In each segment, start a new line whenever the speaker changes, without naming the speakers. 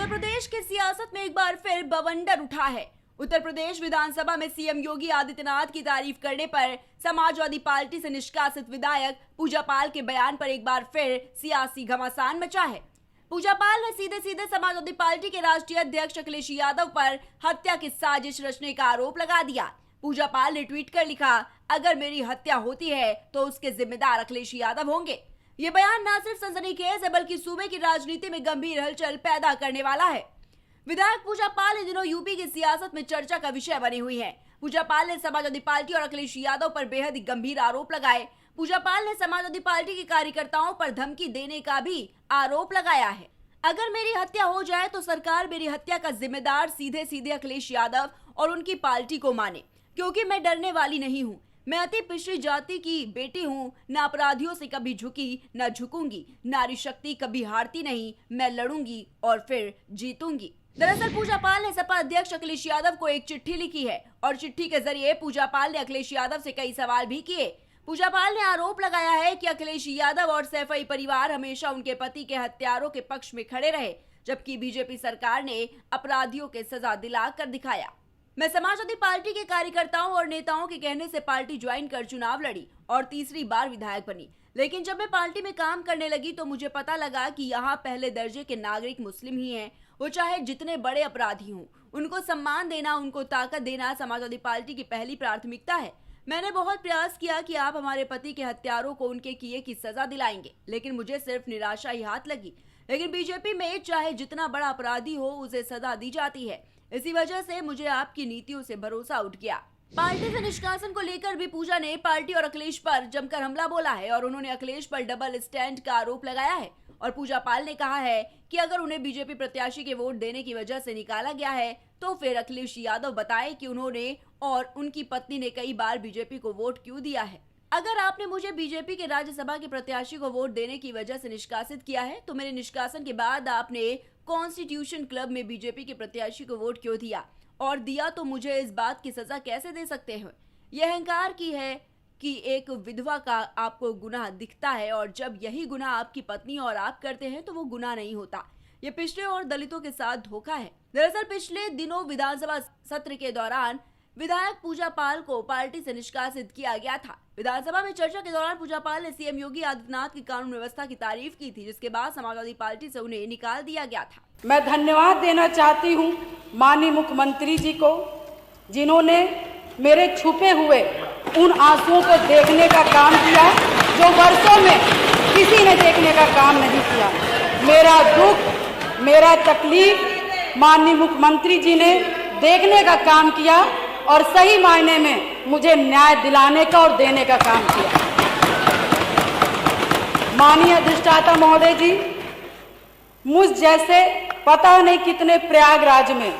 उत्तर प्रदेश की सियासत में एक बार फिर बवंडर उठा है। उत्तर प्रदेश विधानसभा में सीएम योगी आदित्यनाथ की तारीफ करने पर समाजवादी पार्टी से निष्कासित विधायक पूजा पाल के बयान पर एक बार फिर सियासी घमासान मचा है। पूजा पाल ने सीधे सीधे समाजवादी पार्टी के राष्ट्रीय अध्यक्ष अखिलेश यादव पर हत्या की साजिश रचने का आरोप लगा दिया। पूजा पाल ने ट्वीट कर लिखा, अगर मेरी हत्या होती है तो उसके जिम्मेदार अखिलेश यादव होंगे। ये बयान न सिर्फ सनसनीखेज है बल्कि सूबे की राजनीति में गंभीर हलचल पैदा करने वाला है। विधायक पूजा पाल इन दिनों यूपी की सियासत में चर्चा का विषय बनी हुई है। पूजा पाल ने समाजवादी पार्टी और अखिलेश यादव पर बेहद ही गंभीर आरोप लगाए। पूजा पाल ने समाजवादी पार्टी के कार्यकर्ताओं पर धमकी देने का भी आरोप लगाया है। अगर मेरी हत्या हो जाए तो सरकार मेरी हत्या का जिम्मेदार सीधे सीधे अखिलेश यादव और उनकी पार्टी को माने, क्योंकि मैं डरने वाली नहीं हूँ। मैं अति पिछड़ी जाति की बेटी हूँ, न अपराधियों से कभी झुकी न झुकूंगी। नारी शक्ति कभी हारती नहीं, मैं लड़ूंगी और फिर जीतूंगी। दरअसल पूजा पाल ने सपा अध्यक्ष अखिलेश यादव को एक चिट्ठी लिखी है और चिट्ठी के जरिए पूजा पाल ने अखिलेश यादव से कई सवाल भी किए। पूजा पाल ने आरोप लगाया है कि अखिलेश यादव और सैफई परिवार हमेशा उनके पति के हत्यारों के पक्ष में खड़े रहे, जबकि बीजेपी सरकार ने अपराधियों के सजा दिला कर दिखाया। मैं समाजवादी पार्टी के कार्यकर्ताओं और नेताओं के कहने से पार्टी ज्वाइन कर चुनाव लड़ी और तीसरी बार विधायक बनी, लेकिन जब मैं पार्टी में काम करने लगी तो मुझे पता लगा कि यहाँ पहले दर्जे के नागरिक मुस्लिम ही हैं। वो चाहे जितने बड़े अपराधी हों, उनको सम्मान देना, उनको ताकत देना समाजवादी पार्टी की पहली प्राथमिकता है। मैंने बहुत प्रयास किया कि आप हमारे पति के हत्यारों को उनके किए की सजा दिलाएंगे, लेकिन मुझे सिर्फ निराशा ही हाथ लगी। लेकिन बीजेपी में चाहे जितना बड़ा अपराधी हो उसे सजा दी जाती है। इसी वजह से मुझे आपकी नीतियों से भरोसा उठ गया। पार्टी से निष्कासन को लेकर भी पूजा ने पार्टी और अखिलेश पर जमकर हमला बोला है और उन्होंने अखिलेश पर डबल स्टैंड का आरोप लगाया है। और पूजा पाल ने कहा है कि अगर उन्हें बीजेपी प्रत्याशी के वोट देने की वजह से निकाला गया है तो फिर अखिलेश यादव बताएं कि उन्होंने और उनकी पत्नी ने कई बार बीजेपी को वोट क्यों दिया है। अगर आपने मुझे बीजेपी के राज्यसभा के प्रत्याशी को वोट देने की वजह से निष्कासित किया है तो मेरे निष्कासन के बाद आपने कॉन्स्टिट्यूशन क्लब में बीजेपी के प्रत्याशी को वोट क्यों दिया, और दिया तो मुझे इस बात की सजा कैसे दे सकते हैं। यह अहंकार की है कि एक विधवा का आपको गुनाह दिखता है और जब यही गुनाह आपकी पत्नी और आप करते हैं तो वो गुनाह नहीं होता। ये पिछड़े और दलितों के साथ धोखा है। दरअसल पिछले दिनों विधानसभा सत्र के दौरान विधायक पूजा पाल को पार्टी से निष्कासित किया गया था। विधानसभा में चर्चा के दौरान पूजा पाल ने सीएम योगी आदित्यनाथ की कानून व्यवस्था की तारीफ की थी, जिसके बाद समाजवादी पार्टी से उन्हें निकाल दिया गया था।
मैं धन्यवाद देना चाहती हूँ माननीय मुख्यमंत्री जी को, जिन्होंने मेरे छुपे हुए उन आंसुओं को देखने का काम किया जो वर्षों में किसी ने देखने का काम नहीं किया। मेरा दुख, मेरा तकलीफ माननीय मुख्यमंत्री जी ने देखने का काम किया और सही मायने में मुझे न्याय दिलाने का और देने का काम किया। माननीय अधिष्ठाता महोदय जी, मुझ जैसे पता नहीं कितने प्रयागराज में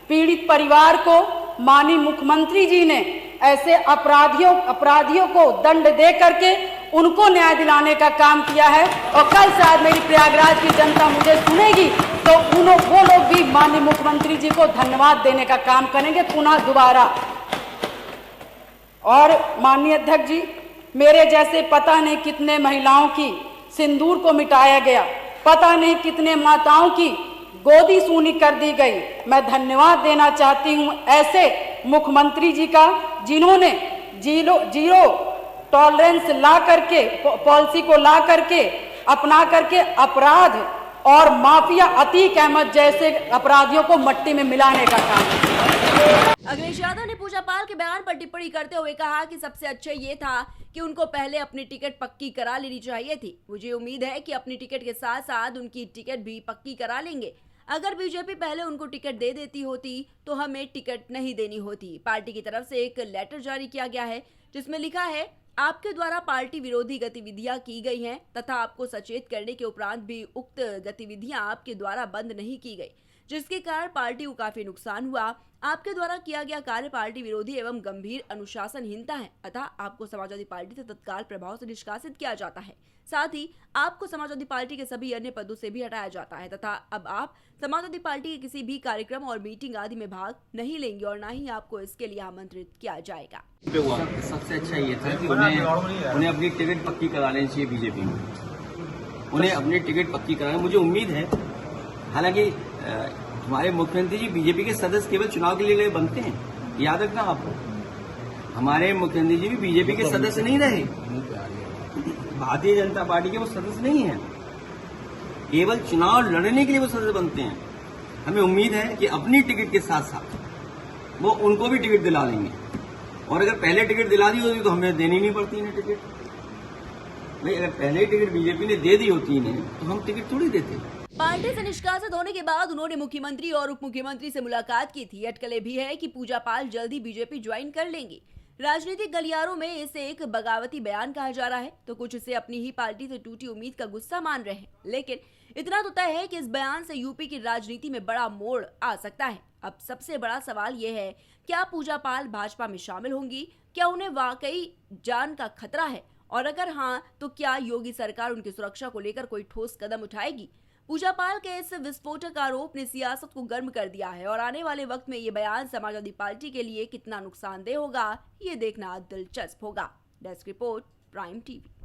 पीड़ित परिवार को माननीय मुख्यमंत्री जी ने ऐसे अपराधियों को दंड दे करके उनको न्याय दिलाने का काम किया है। और कल शायद मेरी प्रयागराज की जनता मुझे सुनेगी तो वो लोग भी माननीय मुख्यमंत्री जी को धन्यवाद देने का काम करेंगे पुनः दोबारा। और माननीय अध्यक्ष जी, मेरे जैसे पता नहीं कितने महिलाओं की सिंदूर को मिटाया गया, पता नहीं कितने माताओं की गोदी सूनी कर दी गई। मैं धन्यवाद देना चाहती हूं ऐसे मुख्यमंत्री जी का, जिन्होंने जीरो टॉलरेंस ला करके पॉलिसी को ला करके अपना करके अपराध और माफिया अतीक अहमद जैसे अपराधियों को मट्टी में मिलाने का काम किया।
अखिलेश यादव ने पूजा पाल के बयान पर टिप्पणी करते हुए कहा कि सबसे अच्छा ये था कि उनको पहले अपनी टिकट पक्की करा लेनी चाहिए थी। मुझे उम्मीद है कि अपनी टिकट के साथ साथ उनकी टिकट भी पक्की करा लेंगे। अगर बीजेपी पहले उनको टिकट दे देती होती तो हमें टिकट नहीं देनी होती। पार्टी की तरफ से एक लेटर जारी किया गया है जिसमें लिखा है, आपके द्वारा पार्टी विरोधी गतिविधियां की गई हैं तथा आपको सचेत करने के उपरांत भी उक्त गतिविधियां आपके द्वारा बंद नहीं की गई, जिसके कारण पार्टी को काफी नुकसान हुआ। आपके द्वारा किया गया कार्य पार्टी विरोधी एवं गंभीर अनुशासनहीनता है, अतः आपको समाजवादी पार्टी से तत्काल प्रभाव से निष्कासित किया जाता है। साथ ही आपको समाजवादी पार्टी के सभी अन्य पदों से भी हटाया जाता है तथा अब आप समाजवादी पार्टी के किसी भी कार्यक्रम और मीटिंग आदि में भाग नहीं लेंगे और न ही आपको इसके लिए आमंत्रित किया जाएगा।
सबसे अच्छा ये था कि उन्हें अपनी टिकट पक्की करा लेनी चाहिए बीजेपी में, उन्हें अपनी टिकट पक्की कराने। मुझे उम्मीद है, हालांकि हमारे मुख्यमंत्री जी बीजेपी के सदस्य केवल चुनाव के लिए बनते हैं, याद रखना आपको। हमारे मुख्यमंत्री जी भी बीजेपी के सदस्य नहीं रहे, भारतीय जनता पार्टी के वो सदस्य नहीं है, केवल चुनाव लड़ने के लिए वो सदस्य बनते हैं। हमें उम्मीद है कि अपनी टिकट के साथ साथ वो उनको भी टिकट दिला लेंगे, और अगर पहले टिकट दिला दी होती तो हमें देनी नहीं पड़ती इन्हें टिकट। भाई अगर पहले ही टिकट बीजेपी ने दे दी होती इन्हें तो हम टिकट थोड़ी देते।
पार्टी से निष्कासित होने के बाद उन्होंने मुख्यमंत्री और उप मुख्यमंत्री से मुलाकात की थी। अटकलें भी है कि पूजा पाल जल्द ही बीजेपी ज्वाइन कर लेंगी। राजनीतिक गलियारों में इसे एक बगावती बयान कहा जा रहा है, तो कुछ इसे अपनी ही पार्टी से टूटी उम्मीद का गुस्सा मान रहे हैं। लेकिन इतना तो तय है कि इस बयान से यूपी की राजनीति में बड़ा मोड़ आ सकता है। अब सबसे बड़ा सवाल यह है, क्या पूजा पाल भाजपा में शामिल होंगी? क्या उन्हें वाकई जान का खतरा है? और अगर हाँ, तो क्या योगी सरकार उनकी सुरक्षा को लेकर कोई ठोस कदम उठाएगी? पूजा पाल के इस विस्फोटक आरोप ने सियासत को गर्म कर दिया है, और आने वाले वक्त में ये बयान समाजवादी पार्टी के लिए कितना नुकसानदेह होगा, ये देखना दिलचस्प होगा। Desk report, prime TV.